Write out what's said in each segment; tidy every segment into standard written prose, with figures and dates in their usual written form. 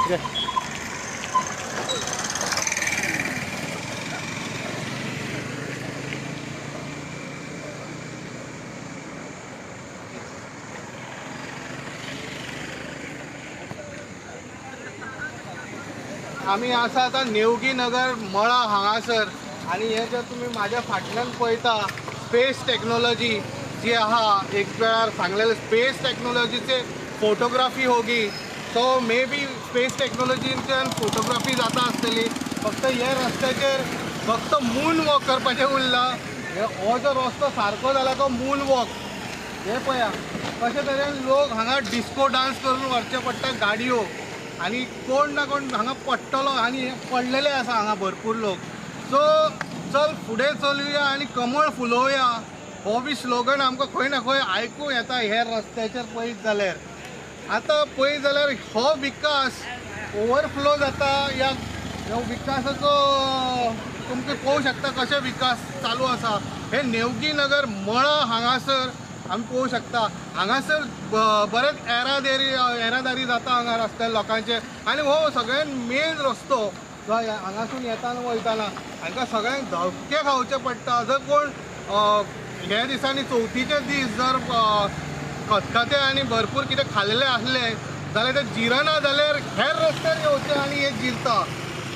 आम्ही आसा आता नेवगी नगर मळा हांगासर आणि हे जर तुम्ही माझ्या फाटल्यान पळयता स्पेस टेक्नॉलॉजी जी आहा एक वेळार सांगलेले स्पेस टेक्नॉलॉजीचे फोटोग्राफी होगी सो मे बी स्पेस टेक्नॉलॉजीच्यान फोटोग्राफी जाता आसतली फक्त हे रस्त्याचेर फक्त मून वॉक करपाचें उरलां हो जो रस्तो सारको जाला तो मून वॉक हे पळया कशे तरेन लोक हांगा डिस्को डान्स करून व्हरचे पडटा गाडयो आणि कोण ना कोण हांगा पडटलो आणि पडलेले आसा हांगा भरपूर लोक सो चल फुडें चलुया आणि कमळ फुलोवया हो बी स्लोगन आमकां खंय ना खंय आयकूं येता हे रस्त्याचेर पळयत जाल्यार आतां पळयत जाल्यार हो विकास ओवरफ्लो जाता या विकासाचो तुमकां पळोवंक शकता कशें विकास चालू आसा हे नेवगी नगर मळा हांगासर आमी पळोवंक शकता हांगासर बरेच येरादारी जाता हांगा रस्त्यार लोकांचे आनी हो सगळ्यान मेन रस्तो जो हांगासून येताना वयताना हांकां सगळ्यांक धक्के खावचे पडटा जर कोण ह्या दिसांनी चवथीचे दीस जर खतखतें आनी भरपूर कितें खाल्लेलें आसलें जाल्यार तें जिरना जाल्यार हेर रस्त्यार येवचें आनी हे जिरता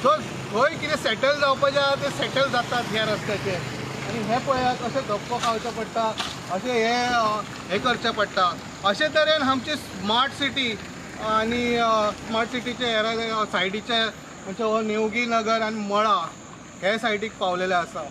सो खंय कितें सेटल जावपाचें आसा तें सेटल जातात ह्या रस्त्याचेर आनी हे पळया कशें धक्को खावचो पडटा अशें हे करचें पडटा अशे तरेन आमची स्मार्ट सिटी आनी स्मार्ट सिटीचे हेर सायडीचे म्हणजे हो नेवगी नगर आनी मळा हे सायडीक पावलेले आसा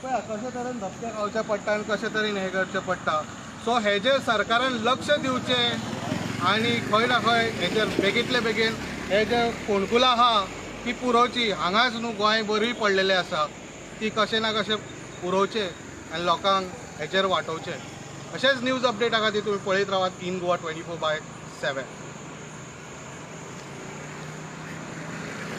पळया कशे तरेन धक्के खावचे पडटा आनी कशे तरेन हे करचें पडटा सो हेजेर सरकारान लक्ष दिवचें आनी खंय ना खंय हेजेर बेगींतले बेगीन हे जे फोंडकुलां आहा ती पुरोवची हांगाच न्हू गोंय बरी पडलेलें आसा ती कशें ना कशें पुरोवचें आनी लोकांक हेजेर वांटोवचें अशेंच न्यूज अपडेटा खातीर तुमी पळयत रावात इन गोवा 24/7